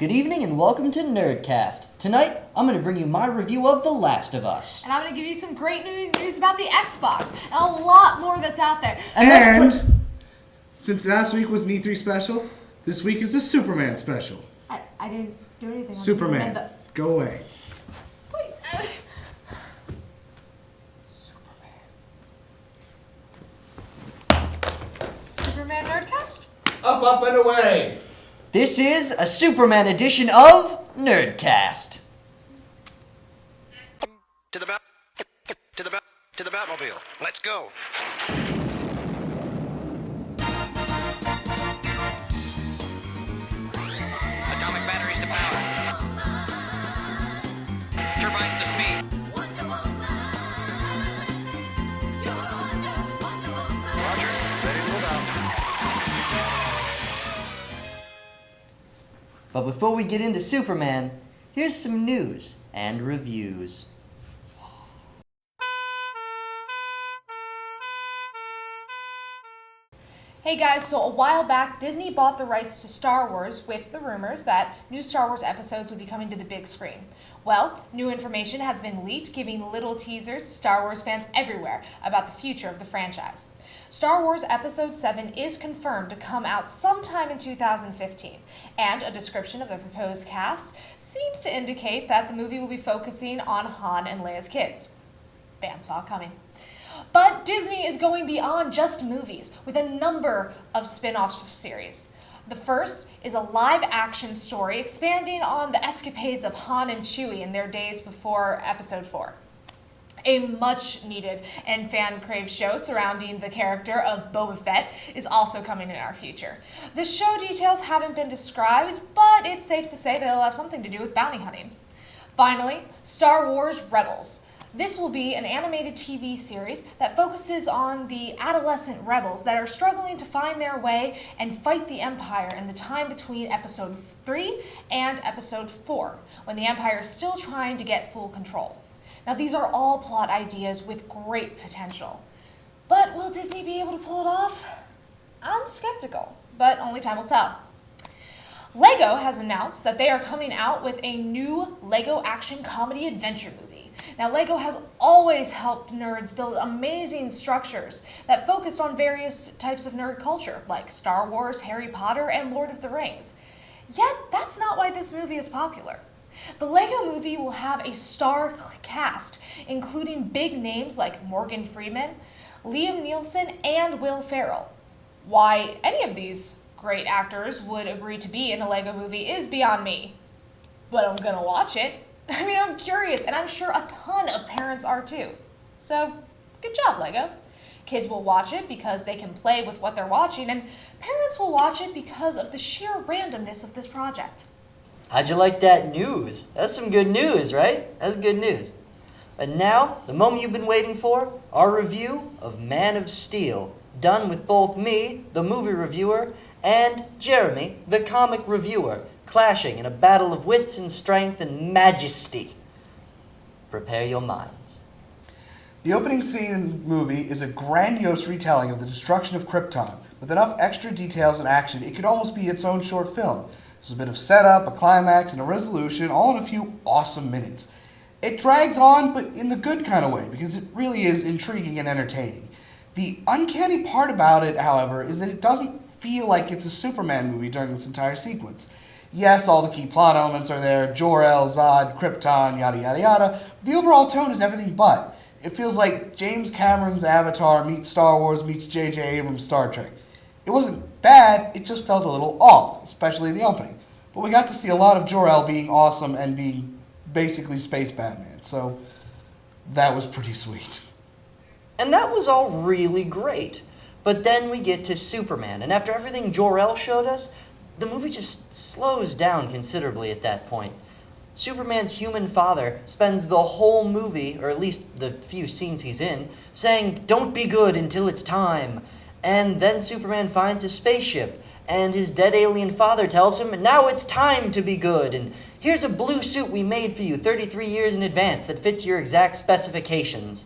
Good evening and welcome to Nerdcast. Tonight, I'm going to bring you my review of The Last of Us. And I'm going to give you some great news about the Xbox and a lot more that's out there. And since last week was an E3 special, this week is a Superman special. I didn't do anything on Superman. Go away. Wait. Superman Nerdcast? Up, and away! This is a Superman edition of Nerdcast. To the Batmobile. Let's go. Atomic batteries to power. Turbines to speed. Roger. Ready to move out. But before we get into Superman, here's some news and reviews. Hey guys, so a while back, Disney bought the rights to Star Wars with the rumors that new Star Wars episodes would be coming to the big screen. Well, new information has been leaked, giving little teasers to Star Wars fans everywhere about the future of the franchise. Star Wars Episode 7 is confirmed to come out sometime in 2015, and a description of the proposed cast seems to indicate that the movie will be focusing on Han and Leia's kids. Bam, saw it coming. But Disney is going beyond just movies with a number of spin-off series. The first is a live-action story expanding on the escapades of Han and Chewie in their days before Episode 4. A much-needed and fan-craved show surrounding the character of Boba Fett is also coming in our future. The show details haven't been described, but it's safe to say that it'll have something to do with bounty hunting. Finally, Star Wars Rebels. This will be an animated TV series that focuses on the adolescent rebels that are struggling to find their way and fight the Empire in the time between Episode 3 and Episode 4, when the Empire is still trying to get full control. Now, these are all plot ideas with great potential. But will Disney be able to pull it off? I'm skeptical, but only time will tell. LEGO has announced that they are coming out with a new LEGO action comedy adventure movie. Now, LEGO has always helped nerds build amazing structures that focused on various types of nerd culture, like Star Wars, Harry Potter, and Lord of the Rings. Yet, that's not why this movie is popular. The LEGO movie will have a star cast, including big names like Morgan Freeman, Liam Neeson, and Will Ferrell. Why any of these great actors would agree to be in a LEGO movie is beyond me. But I'm gonna watch it. I mean, I'm curious, and I'm sure a ton of parents are too. So, good job, LEGO. Kids will watch it because they can play with what they're watching, and parents will watch it because of the sheer randomness of this project. How'd you like that news? That's some good news, right? That's good news. And now, the moment you've been waiting for, our review of Man of Steel, done with both me, the movie reviewer, and Jeremy, the comic reviewer, clashing in a battle of wits and strength and majesty. Prepare your minds. The opening scene in the movie is a grandiose retelling of the destruction of Krypton. With enough extra details and action, it could almost be its own short film. There's a bit of setup, a climax, and a resolution, all in a few awesome minutes. It drags on, but in the good kind of way, because it really is intriguing and entertaining. The uncanny part about it, however, is that it doesn't feel like it's a Superman movie during this entire sequence. Yes, all the key plot elements are there, Jor-El, Zod, Krypton, yada yada yada, but the overall tone is everything but. It feels like James Cameron's Avatar meets Star Wars meets J.J. Abrams' Star Trek. It wasn't bad, it just felt a little off, especially in the opening. But we got to see a lot of Jor-El being awesome and being basically Space Batman, so that was pretty sweet. And that was all really great. But then we get to Superman, and after everything Jor-El showed us, the movie just slows down considerably at that point. Superman's human father spends the whole movie, or at least the few scenes he's in, saying, "Don't be good until it's time." And then Superman finds a spaceship, and his dead alien father tells him, "Now it's time to be good, and here's a blue suit we made for you 33 years in advance that fits your exact specifications."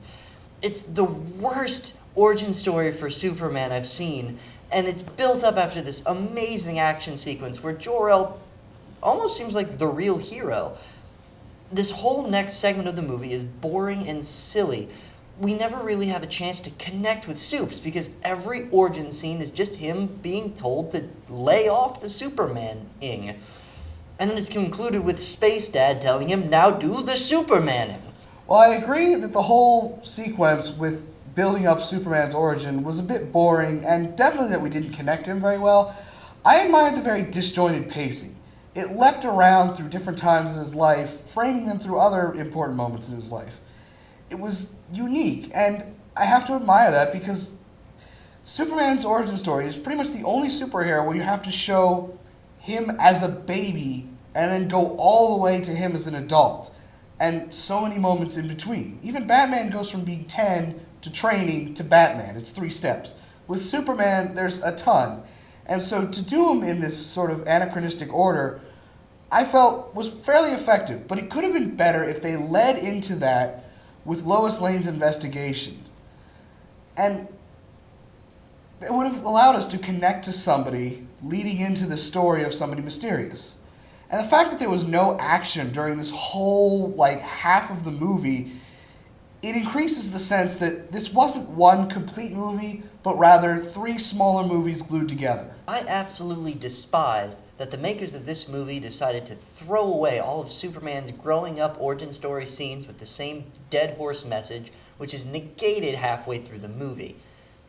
It's the worst origin story for Superman I've seen, and it's built up after this amazing action sequence where Jor-El almost seems like the real hero. This whole next segment of the movie is boring and silly. We never really have a chance to connect with Supes because every origin scene is just him being told to lay off the Superman-ing. And then it's concluded with Space Dad telling him, now do the Supermaning. Well, I agree that the whole sequence with building up Superman's origin was a bit boring, and definitely that we didn't connect to him very well. I admired the very disjointed pacing. It leapt around through different times in his life, framing them through other important moments in his life. It was unique, and I have to admire that because Superman's origin story is pretty much the only superhero where you have to show him as a baby and then go all the way to him as an adult, and so many moments in between. Even Batman goes from being 10 to training to Batman. It's 3 steps. With Superman, there's a ton. And so to do him in this sort of anachronistic order, I felt was fairly effective, but it could have been better if they led into that with Lois Lane's investigation. And it would have allowed us to connect to somebody leading into the story of somebody mysterious. And the fact that there was no action during this whole, half of the movie, it increases the sense that this wasn't one complete movie, but rather 3 smaller movies glued together. I absolutely despised that the makers of this movie decided to throw away all of Superman's growing up origin story scenes with the same dead horse message, which is negated halfway through the movie.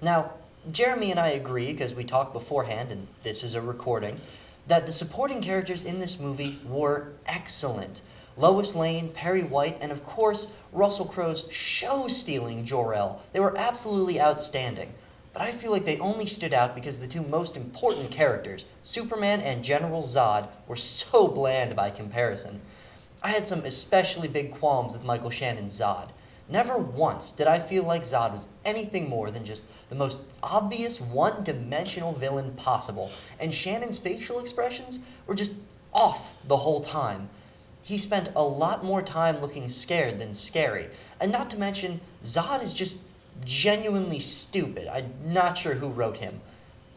Now, Jeremy and I agree, because we talked beforehand, and this is a recording, that the supporting characters in this movie were excellent. Lois Lane, Perry White, and of course, Russell Crowe's show-stealing Jor-El. They were absolutely outstanding. But I feel like they only stood out because the 2 most important characters, Superman and General Zod, were so bland by comparison. I had some especially big qualms with Michael Shannon's Zod. Never once did I feel like Zod was anything more than just the most obvious one-dimensional villain possible, and Shannon's facial expressions were just off the whole time. He spent a lot more time looking scared than scary, and not to mention, Zod is just genuinely stupid. I'm not sure who wrote him.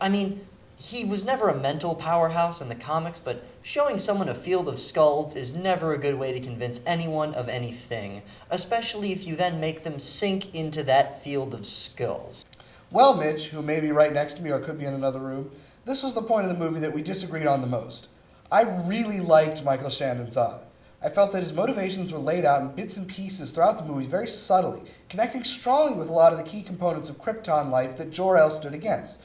I mean, he was never a mental powerhouse in the comics, but showing someone a field of skulls is never a good way to convince anyone of anything, especially if you then make them sink into that field of skulls. Well, Mitch, who may be right next to me or could be in another room, this was the point of the movie that we disagreed on the most. I really liked Michael Shannon's Zod. I felt that his motivations were laid out in bits and pieces throughout the movie very subtly, connecting strongly with a lot of the key components of Krypton life that Jor-El stood against.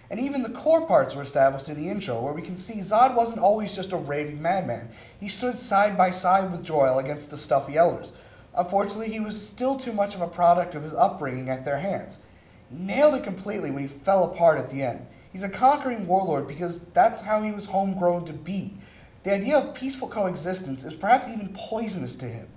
And even the core parts were established in the intro, where we can see Zod wasn't always just a raving madman. He stood side by side with Jor-El against the Stuffy Elders. Unfortunately, he was still too much of a product of his upbringing at their hands. He nailed it completely when he fell apart at the end. He's a conquering warlord because that's how he was homegrown to be. The idea of peaceful coexistence is perhaps even poisonous to him.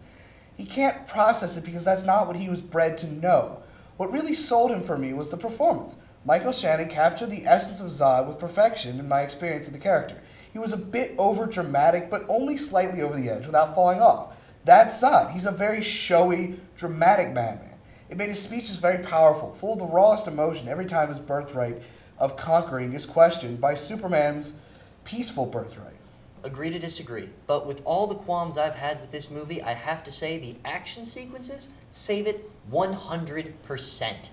He can't process it because that's not what he was bred to know. What really sold him for me was the performance. Michael Shannon captured the essence of Zod with perfection in my experience of the character. He was a bit over-dramatic, but only slightly over the edge without falling off. That's Zod. He's a very showy, dramatic madman. It made his speeches very powerful, full of the rawest emotion every time his birthright of conquering is questioned by Superman's peaceful birthright. Agree to disagree, but with all the qualms I've had with this movie, I have to say the action sequences save it 100%.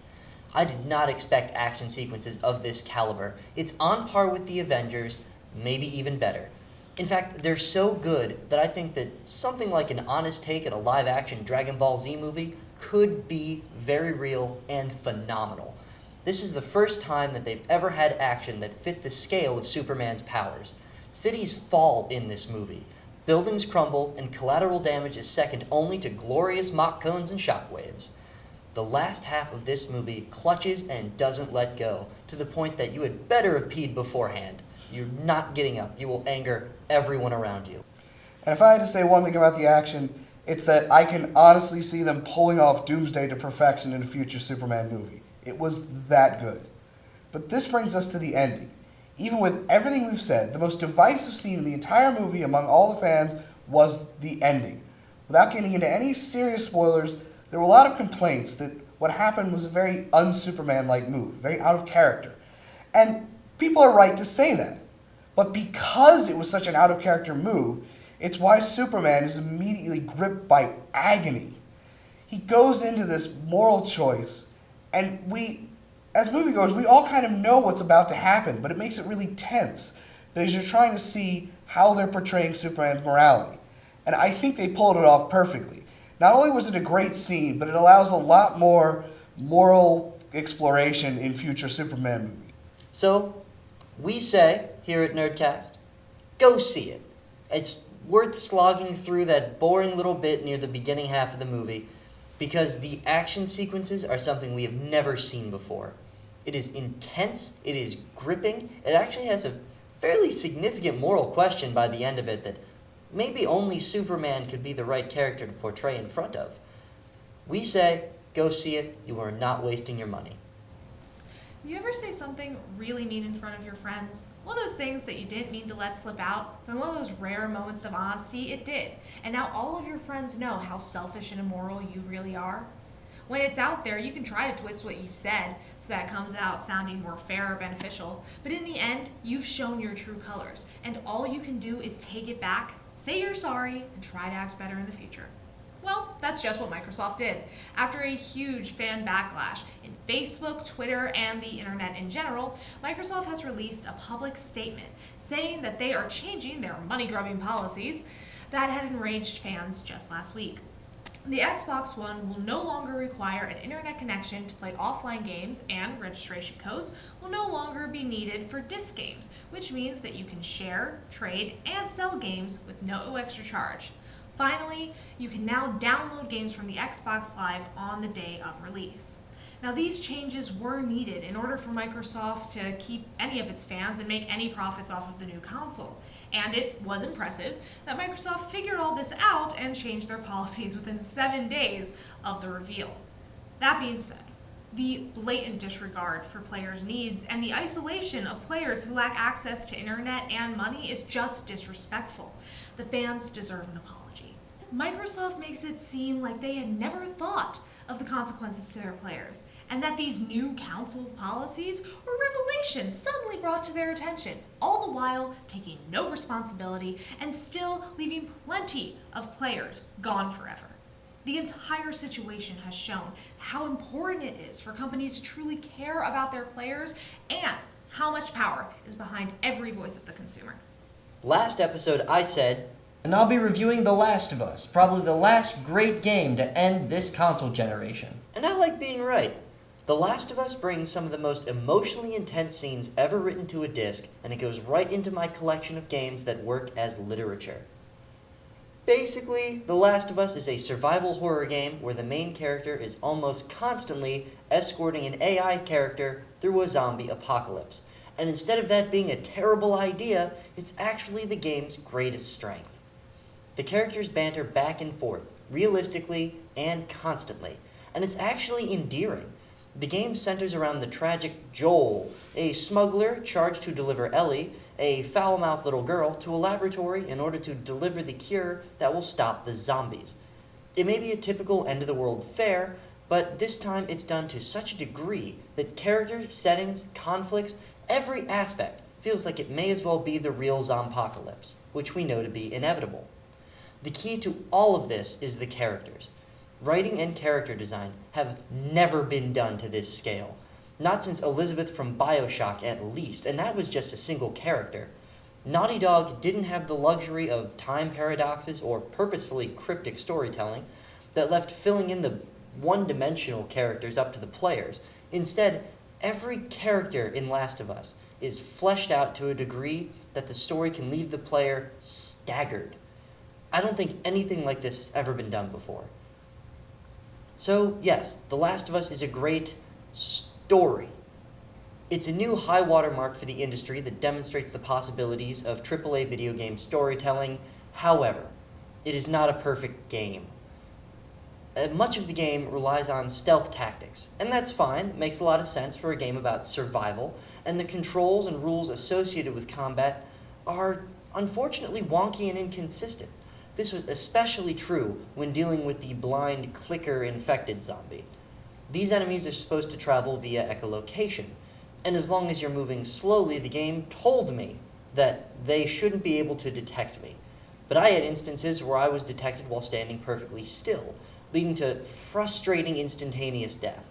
I did not expect action sequences of this caliber. It's on par with the Avengers, maybe even better. In fact, they're so good that I think that something like an honest take at a live-action Dragon Ball Z movie could be very real and phenomenal. This is the first time that they've ever had action that fit the scale of Superman's powers. Cities fall in this movie. Buildings crumble, and collateral damage is second only to glorious Mach cones and shockwaves. The last half of this movie clutches and doesn't let go, to the point that you had better have peed beforehand. You're not getting up. You will anger everyone around you. And if I had to say one thing about the action, it's that I can honestly see them pulling off Doomsday to perfection in a future Superman movie. It was that good. But this brings us to the ending. Even with everything we've said, the most divisive scene in the entire movie among all the fans was the ending. Without getting into any serious spoilers, there were a lot of complaints that what happened was a very un-Superman-like move, very out of character. And people are right to say that. But because it was such an out-of-character move, it's why Superman is immediately gripped by agony. He goes into this moral choice, and we, as moviegoers, we all kind of know what's about to happen, but it makes it really tense, because you're trying to see how they're portraying Superman's morality. And I think they pulled it off perfectly. Not only was it a great scene, but it allows a lot more moral exploration in future Superman movies. So, we say, here at Nerdcast, go see it. It's worth slogging through that boring little bit near the beginning half of the movie, because the action sequences are something we have never seen before. It is intense, it is gripping, it actually has a fairly significant moral question by the end of it that maybe only Superman could be the right character to portray in front of. We say, go see it, you are not wasting your money. You ever say something really mean in front of your friends? One of those things that you didn't mean to let slip out, but one of those rare moments of honesty, it did. And now all of your friends know how selfish and immoral you really are. When it's out there, you can try to twist what you've said so that it comes out sounding more fair or beneficial, but in the end, you've shown your true colors, and all you can do is take it back, say you're sorry, and try to act better in the future. Well, that's just what Microsoft did. After a huge fan backlash in Facebook, Twitter, and the internet in general, Microsoft has released a public statement saying that they are changing their money-grubbing policies that had enraged fans just last week. The Xbox One will no longer require an internet connection to play offline games, and registration codes will no longer be needed for disc games, which means that you can share, trade, and sell games with no extra charge. Finally, you can now download games from the Xbox Live on the day of release. Now, these changes were needed in order for Microsoft to keep any of its fans and make any profits off of the new console. And it was impressive that Microsoft figured all this out and changed their policies within 7 days of the reveal. That being said, the blatant disregard for players' needs and the isolation of players who lack access to internet and money is just disrespectful. The fans deserve an apology. Microsoft makes it seem like they had never thought of the consequences to their players, and that these new console policies were revelations suddenly brought to their attention, all the while taking no responsibility and still leaving plenty of players gone forever. The entire situation has shown how important it is for companies to truly care about their players and how much power is behind every voice of the consumer. Last episode I said, and I'll be reviewing The Last of Us, probably the last great game to end this console generation. And I like being right. The Last of Us brings some of the most emotionally intense scenes ever written to a disc, and it goes right into my collection of games that work as literature. Basically, The Last of Us is a survival horror game where the main character is almost constantly escorting an AI character through a zombie apocalypse. And instead of that being a terrible idea, it's actually the game's greatest strength. The characters banter back and forth, realistically and constantly, and it's actually endearing. The game centers around the tragic Joel, a smuggler charged to deliver Ellie, a foul-mouthed little girl, to a laboratory in order to deliver the cure that will stop the zombies. It may be a typical end-of-the-world fare, but this time it's done to such a degree that characters, settings, conflicts, every aspect feels like it may as well be the real zompocalypse, which we know to be inevitable. The key to all of this is the characters. Writing and character design have never been done to this scale. Not since Elizabeth from BioShock at least, and that was just a single character. Naughty Dog didn't have the luxury of time paradoxes or purposefully cryptic storytelling that left filling in the one-dimensional characters up to the players. Instead, every character in Last of Us is fleshed out to a degree that the story can leave the player staggered. I don't think anything like this has ever been done before. So, yes, The Last of Us is a great story. It's a new high watermark for the industry that demonstrates the possibilities of AAA video game storytelling. However, it is not a perfect game. Much of the game relies on stealth tactics, and that's fine. It makes a lot of sense for a game about survival, and the controls and rules associated with combat are unfortunately wonky and inconsistent. This was especially true when dealing with the blind clicker-infected zombie. These enemies are supposed to travel via echolocation, and as long as you're moving slowly, the game told me that they shouldn't be able to detect me. But I had instances where I was detected while standing perfectly still, leading to frustrating instantaneous death.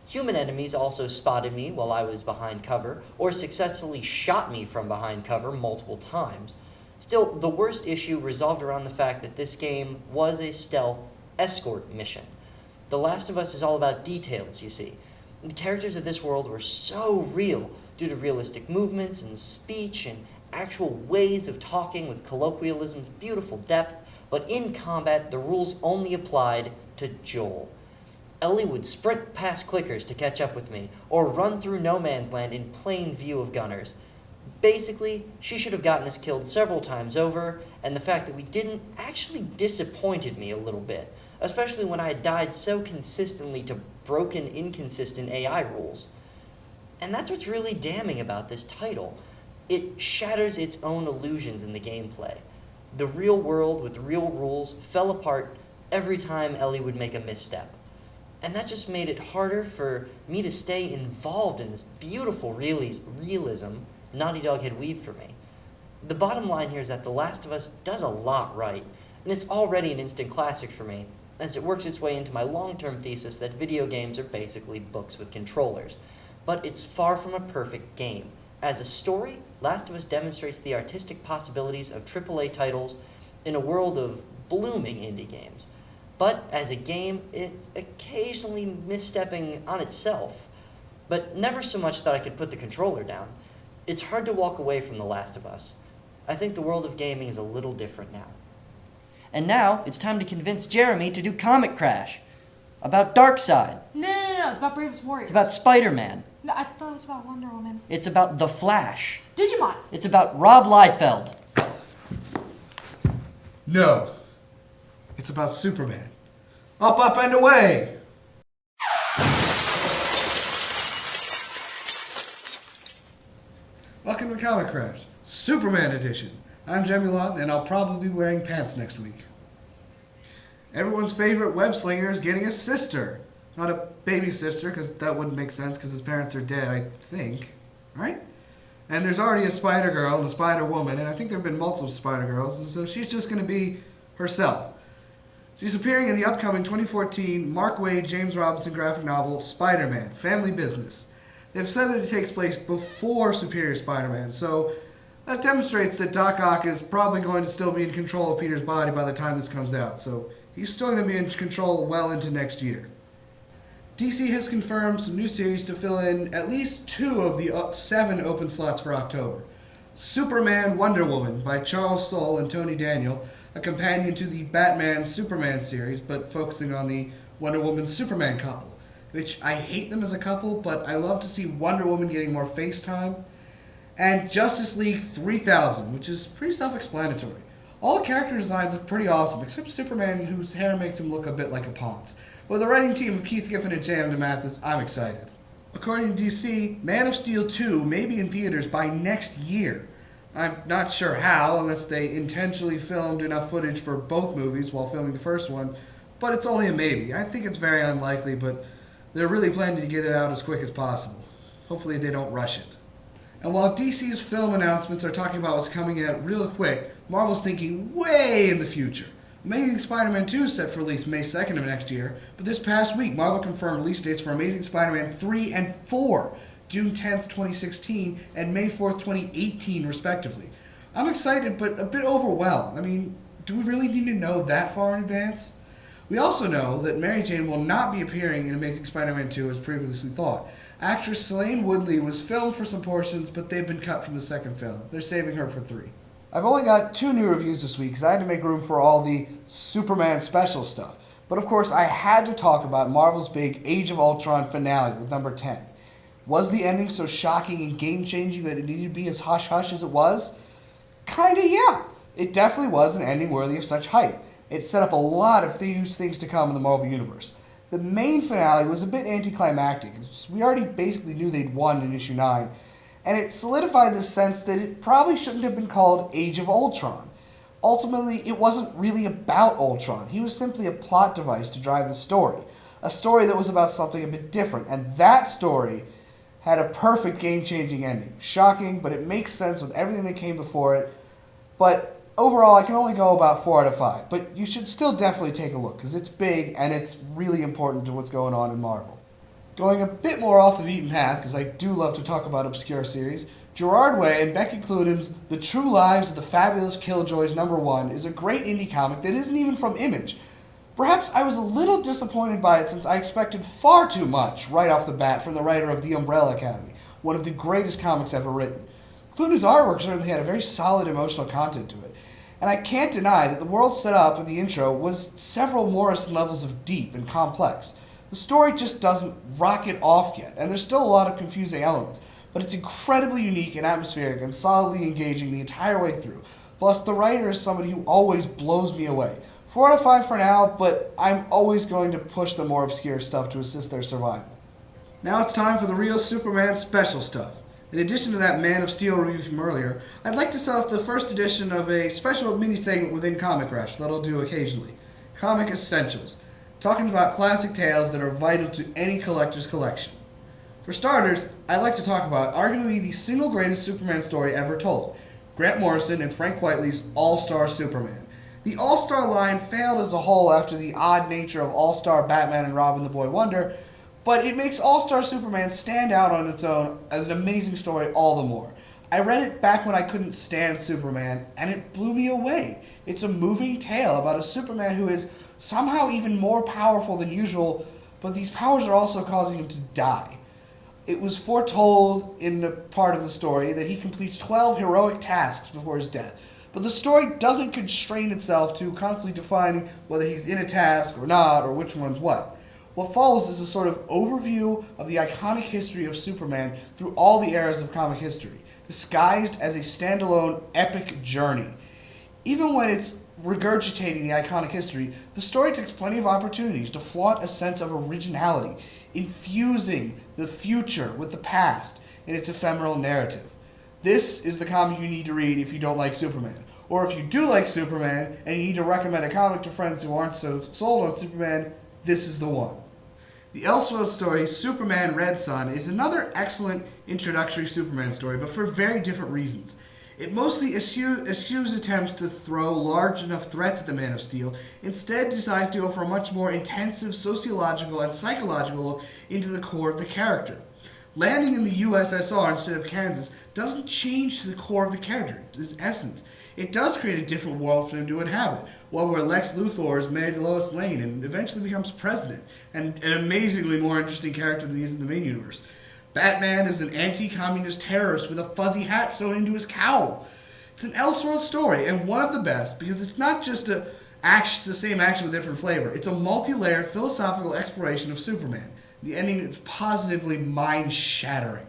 Human enemies also spotted me while I was behind cover, or successfully shot me from behind cover multiple times. Still, the worst issue resolved around the fact that this game was a stealth escort mission. The Last of Us is all about details, you see. The characters of this world were so real due to realistic movements and speech and actual ways of talking with colloquialism's beautiful depth, but in combat, the rules only applied to Joel. Ellie would sprint past clickers to catch up with me, or run through no man's land in plain view of gunners. Basically, she should have gotten us killed several times over, and the fact that we didn't actually disappointed me a little bit, especially when I had died so consistently to broken, inconsistent AI rules. And that's what's really damning about this title. It shatters its own illusions in the gameplay. The real world with real rules fell apart every time Ellie would make a misstep. And that just made it harder for me to stay involved in this beautiful realism Naughty Dog had weaved for me. The bottom line here is that The Last of Us does a lot right, and it's already an instant classic for me, as it works its way into my long-term thesis that video games are basically books with controllers. But it's far from a perfect game. As a story, Last of Us demonstrates the artistic possibilities of AAA titles in a world of blooming indie games. But as a game, it's occasionally misstepping on itself, but never so much that I could put the controller down. It's hard to walk away from The Last of Us. I think the world of gaming is a little different now. And now, it's time to convince Jeremy to do Comic Crash. About Darkseid. No, it's about Bravest Warriors. It's about Spider-Man. No, I thought it was about Wonder Woman. It's about The Flash. Digimon. It's about Rob Liefeld. No. It's about Superman. Up, up, and away! Welcome to Comic Crash, Superman Edition. I'm Jamie Lawton, and I'll probably be wearing pants next week. Everyone's favorite web slinger is getting a sister. Not a baby sister, because that wouldn't make sense, because his parents are dead, I think. Right? And there's already a Spider-Girl and a Spider-Woman, and I think there have been multiple Spider-Girls, and so she's just going to be herself. She's appearing in the upcoming 2014 Mark Waid, James Robinson graphic novel, Spider-Man, Family Business. They've said that it takes place before Superior Spider-Man, so that demonstrates that Doc Ock is probably going to still be in control of Peter's body by the time this comes out, so he's still going to be in control well into next year. DC has confirmed some new series to fill in at least 2 of the 7 open slots for October. Superman Wonder Woman by Charles Soule and Tony Daniel, a companion to the Batman Superman series, but focusing on the Wonder Woman Superman couple, which I hate them as a couple, but I love to see Wonder Woman getting more face time. And Justice League 3000, which is pretty self-explanatory. All the character designs look pretty awesome, except Superman, whose hair makes him look a bit like a Ponce. With the writing team of Keith Giffen and J.M. DeMatteis, I'm excited. According to DC, Man of Steel 2 may be in theaters by next year. I'm not sure how, unless they intentionally filmed enough footage for both movies while filming the first one, but it's only a maybe. I think it's very unlikely, but they're really planning to get it out as quick as possible. Hopefully they don't rush it. And while DC's film announcements are talking about what's coming out real quick, Marvel's thinking way in the future. Amazing Spider-Man 2 is set for release May 2nd of next year, but this past week Marvel confirmed release dates for Amazing Spider-Man 3 and 4, June 10th, 2016, and May 4th, 2018, respectively. I'm excited, but a bit overwhelmed. I mean, do we really need to know that far in advance? We also know that Mary Jane will not be appearing in Amazing Spider-Man 2 as previously thought. Actress Selene Woodley was filmed for some portions, but they've been cut from the second film. They're saving her for 3. I've only got 2 new reviews this week because I had to make room for all the Superman special stuff. But of course, I had to talk about Marvel's big Age of Ultron finale with number 10. Was the ending so shocking and game-changing that it needed to be as hush-hush as it was? Kinda, yeah. It definitely was an ending worthy of such hype. It set up a lot of huge things to come in the Marvel Universe. The main finale was a bit anticlimactic. We already basically knew they'd won in issue 9, and it solidified the sense that it probably shouldn't have been called Age of Ultron. Ultimately, it wasn't really about Ultron. He was simply a plot device to drive the story. A story that was about something a bit different, and that story had a perfect game-changing ending. Shocking, but it makes sense with everything that came before it. But overall, I can only go about 4 out of 5. But you should still definitely take a look, because it's big and it's really important to what's going on in Marvel. Going a bit more off the beaten path, because I do love to talk about obscure series, Gerard Way and Becky Cloonan's The True Lives of the Fabulous Killjoys #1 is a great indie comic that isn't even from Image. Perhaps I was a little disappointed by it since I expected far too much right off the bat from the writer of The Umbrella Academy, one of the greatest comics ever written. Cloonan's artwork certainly had a very solid emotional content to it, and I can't deny that the world set up in the intro was several Morrison levels of deep and complex. The story just doesn't rocket off yet, and there's still a lot of confusing elements, but it's incredibly unique and atmospheric and solidly engaging the entire way through. Plus, the writer is somebody who always blows me away. 4 out of 5 for now, but I'm always going to push the more obscure stuff to assist their survival. Now it's time for the real Superman special stuff. In addition to that Man of Steel review from earlier, I'd like to set off the first edition of a special mini-segment within Comic Rush that I'll do occasionally. Comic Essentials. Talking about classic tales that are vital to any collector's collection. For starters, I'd like to talk about arguably the single greatest Superman story ever told, Grant Morrison and Frank Whiteley's All-Star Superman. The All-Star line failed as a whole after the odd nature of All-Star Batman and Robin the Boy Wonder, but it makes All-Star Superman stand out on its own as an amazing story all the more. I read it back when I couldn't stand Superman, and it blew me away. It's a moving tale about a Superman who is somehow even more powerful than usual, but these powers are also causing him to die. It was foretold in the part of the story that he completes 12 heroic tasks before his death. But the story doesn't constrain itself to constantly defining whether he's in a task or not, or which one's what. What follows is a sort of overview of the iconic history of Superman through all the eras of comic history, disguised as a standalone epic journey. Even when it's regurgitating the iconic history, the story takes plenty of opportunities to flaunt a sense of originality, infusing the future with the past in its ephemeral narrative. This is the comic you need to read if you don't like Superman. Or if you do like Superman and you need to recommend a comic to friends who aren't so sold on Superman, this is the one. The Elseworld story, Superman Red Sun, is another excellent introductory Superman story, but for very different reasons. It mostly eschews attempts to throw large enough threats at the Man of Steel, instead decides to go for a much more intensive sociological and psychological look into the core of the character. Landing in the USSR instead of Kansas doesn't change the core of the character, its essence. It does create a different world for him to inhabit, one where Lex Luthor is married to Lois Lane and eventually becomes president, and an amazingly more interesting character than he is in the main universe. Batman is an anti-communist terrorist with a fuzzy hat sewn into his cowl. It's an Elseworld story, and one of the best, because it's not just the same action with different flavor. It's a multi-layered philosophical exploration of Superman. The ending is positively mind-shattering.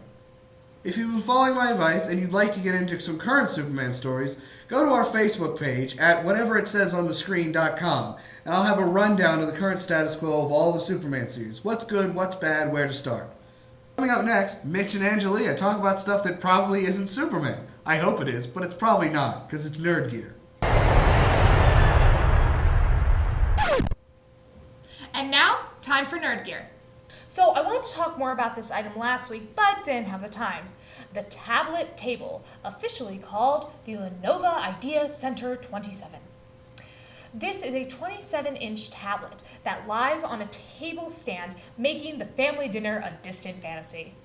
If you've been following my advice and you'd like to get into some current Superman stories, go to our Facebook page at whateveritsaysonthe.screen.com, and I'll have a rundown of the current status quo of all the Superman series. What's good, what's bad, where to start. Coming up next, Mitch and Angelia talk about stuff that probably isn't Superman. I hope it is, but it's probably not, because it's nerd gear. And now, time for Nerd Gear. So I wanted to talk more about this item last week, but didn't have the time. The tablet table, officially called the Lenovo Idea Center 27. This is a 27-inch tablet that lies on a table stand, making the family dinner a distant fantasy.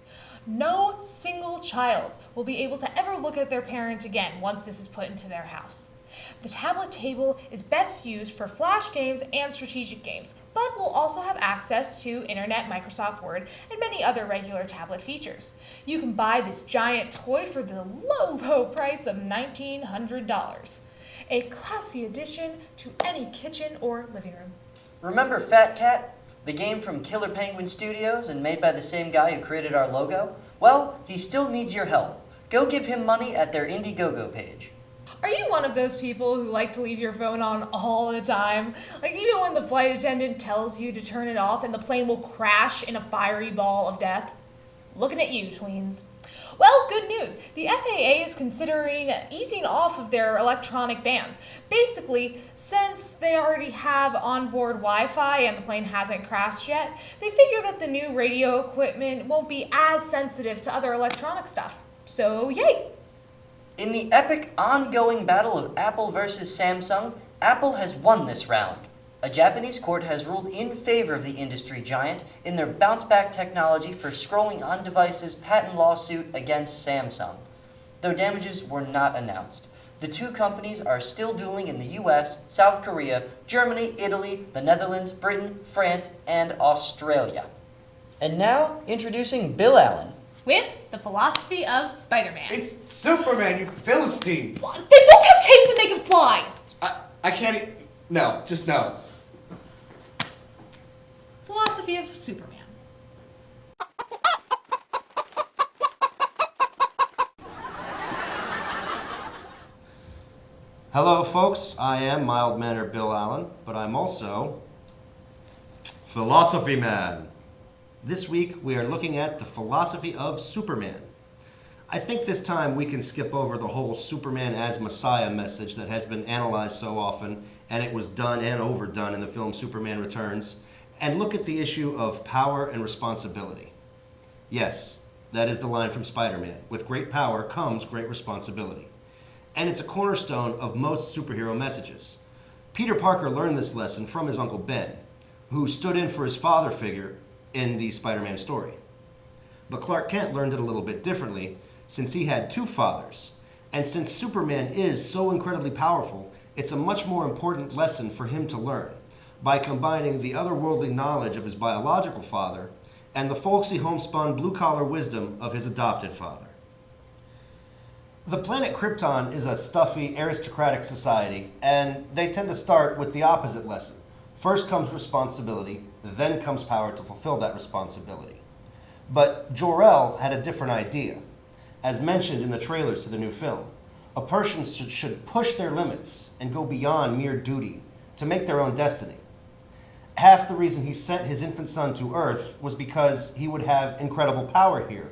No single child will be able to ever look at their parent again once this is put into their house. The tablet table is best used for flash games and strategic games, but will also have access to Internet, Microsoft Word, and many other regular tablet features. You can buy this giant toy for the low price of $1,900. A classy addition to any kitchen or living room. Remember Fat Cat, the game from Killer Penguin Studios and made by the same guy who created our logo? Well, he still needs your help. Go give him money at their Indiegogo page. Are you one of those people who like to leave your phone on all the time? Like even when the flight attendant tells you to turn it off and the plane will crash in a fiery ball of death? Looking at you, tweens. Well, good news. The FAA is considering easing off of their electronic bans. Basically, since they already have onboard Wi-Fi and the plane hasn't crashed yet, they figure that the new radio equipment won't be as sensitive to other electronic stuff. So, yay! In the epic ongoing battle of Apple versus Samsung, Apple has won this round. A Japanese court has ruled in favor of the industry giant in their bounce-back technology for scrolling on devices patent lawsuit against Samsung. Though damages were not announced, the two companies are still dueling in the US, South Korea, Germany, Italy, the Netherlands, Britain, France, and Australia. And now, introducing Bill Allen. With the philosophy of Spider-Man. It's Superman, you Philistine. They both have capes and they can fly! I can't no, just no. Philosophy of Superman. Hello, folks. I am mild-mannered Bill Allen, but I'm also Philosophy Man. This week, we are looking at the philosophy of Superman. I think this time we can skip over the whole Superman as Messiah message that has been analyzed so often, and it was done and overdone in the film Superman Returns, and look at the issue of power and responsibility. Yes, that is the line from Spider-Man. With great power comes great responsibility. And it's a cornerstone of most superhero messages. Peter Parker learned this lesson from his Uncle Ben, who stood in for his father figure in the Spider-Man story. But Clark Kent learned it a little bit differently, since he had two fathers. And since Superman is so incredibly powerful, it's a much more important lesson for him to learn by combining the otherworldly knowledge of his biological father and the folksy homespun blue-collar wisdom of his adopted father. The planet Krypton is a stuffy, aristocratic society, and they tend to start with the opposite lesson. First comes responsibility, then comes power to fulfill that responsibility. But Jor-El had a different idea. As mentioned in the trailers to the new film, a person should push their limits and go beyond mere duty to make their own destiny. Half the reason he sent his infant son to Earth was because he would have incredible power here.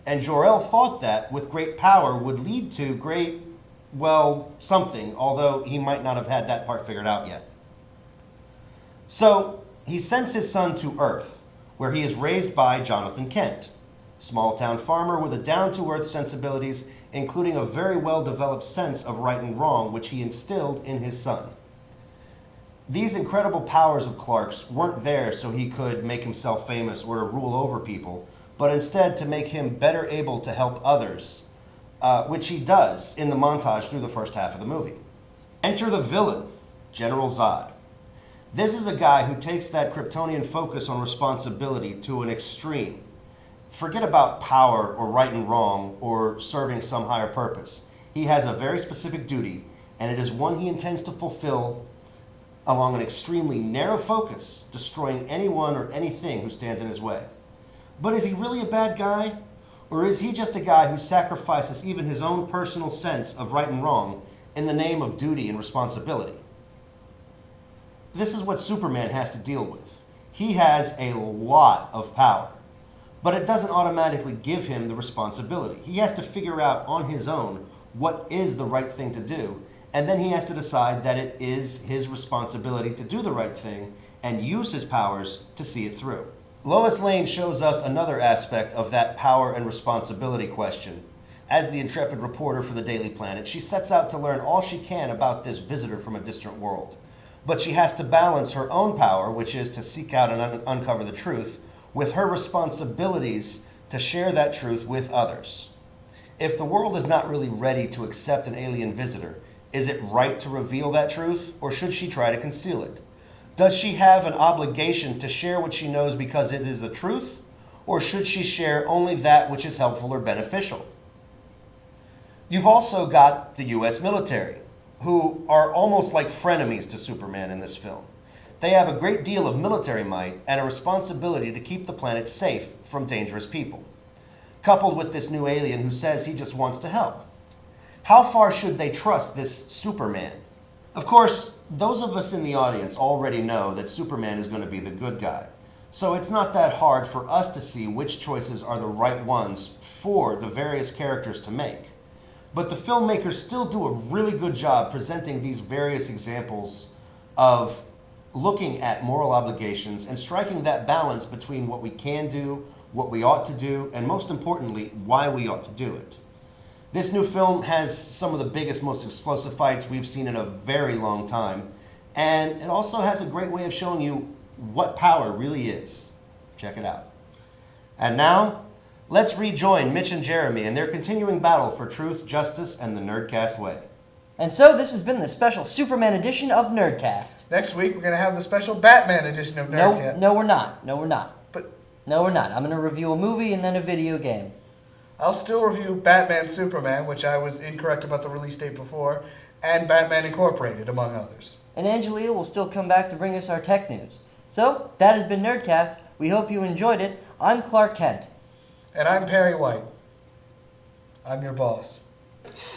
And Jor-El thought that with great power would lead to great, well, something, although he might not have had that part figured out yet. So he sends his son to Earth, where he is raised by Jonathan Kent, small-town farmer with a down-to-earth sensibilities, including a very well-developed sense of right and wrong, which he instilled in his son. These incredible powers of Clark's weren't there so he could make himself famous or to rule over people, but instead to make him better able to help others, which he does in the montage through the first half of the movie. Enter the villain, General Zod. This is a guy who takes that Kryptonian focus on responsibility to an extreme. Forget about power or right and wrong or serving some higher purpose. He has a very specific duty, and it is one he intends to fulfill along an extremely narrow focus, destroying anyone or anything who stands in his way. But is he really a bad guy? Or is he just a guy who sacrifices even his own personal sense of right and wrong in the name of duty and responsibility? This is what Superman has to deal with. He has a lot of power, but it doesn't automatically give him the responsibility. He has to figure out on his own what is the right thing to do, and then he has to decide that it is his responsibility to do the right thing and use his powers to see it through. Lois Lane shows us another aspect of that power and responsibility question. As the intrepid reporter for the Daily Planet, she sets out to learn all she can about this visitor from a distant world. But she has to balance her own power, which is to seek out and uncover the truth, with her responsibilities to share that truth with others. If the world is not really ready to accept an alien visitor, is it right to reveal that truth, or should she try to conceal it? Does she have an obligation to share what she knows because it is the truth, or should she share only that which is helpful or beneficial? You've also got the U.S. military, who are almost like frenemies to Superman in this film. They have a great deal of military might and a responsibility to keep the planet safe from dangerous people, coupled with this new alien who says he just wants to help. How far should they trust this Superman? Of course, those of us in the audience already know that Superman is going to be the good guy. So it's not that hard for us to see which choices are the right ones for the various characters to make. But the filmmakers still do a really good job presenting these various examples of looking at moral obligations and striking that balance between what we can do, what we ought to do, and most importantly, why we ought to do it. This new film has some of the biggest, most explosive fights we've seen in a very long time, and it also has a great way of showing you what power really is. Check it out. And now, let's rejoin Mitch and Jeremy in their continuing battle for truth, justice, and the Nerdcast way. And so this has been the special Superman edition of Nerdcast. Next week, we're going to have the special Batman edition of Nerdcast. No, we're not. No, we're not. But No, we're not. I'm going to review a movie and then a video game. I'll still review Batman Superman, which I was incorrect about the release date before, and Batman Incorporated, among others. And Angelia will still come back to bring us our tech news. So, that has been Nerdcast. We hope you enjoyed it. I'm Clark Kent. And I'm Perry White. I'm your boss.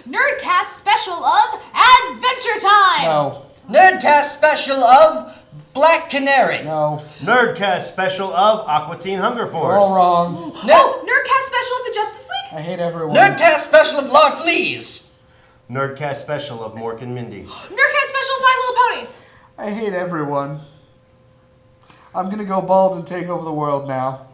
Nerdcast special of Adventure Time! No. Nerdcast special of Black Canary. No. Nerdcast special of Aqua Teen Hunger Force. You're all wrong. Oh, Nerdcast special of the Justice League? I hate everyone. Nerdcast special of Larfleeze. Nerdcast special of Mork and Mindy. Nerdcast special of My Little Ponies? I hate everyone. I'm gonna go bald and take over the world now.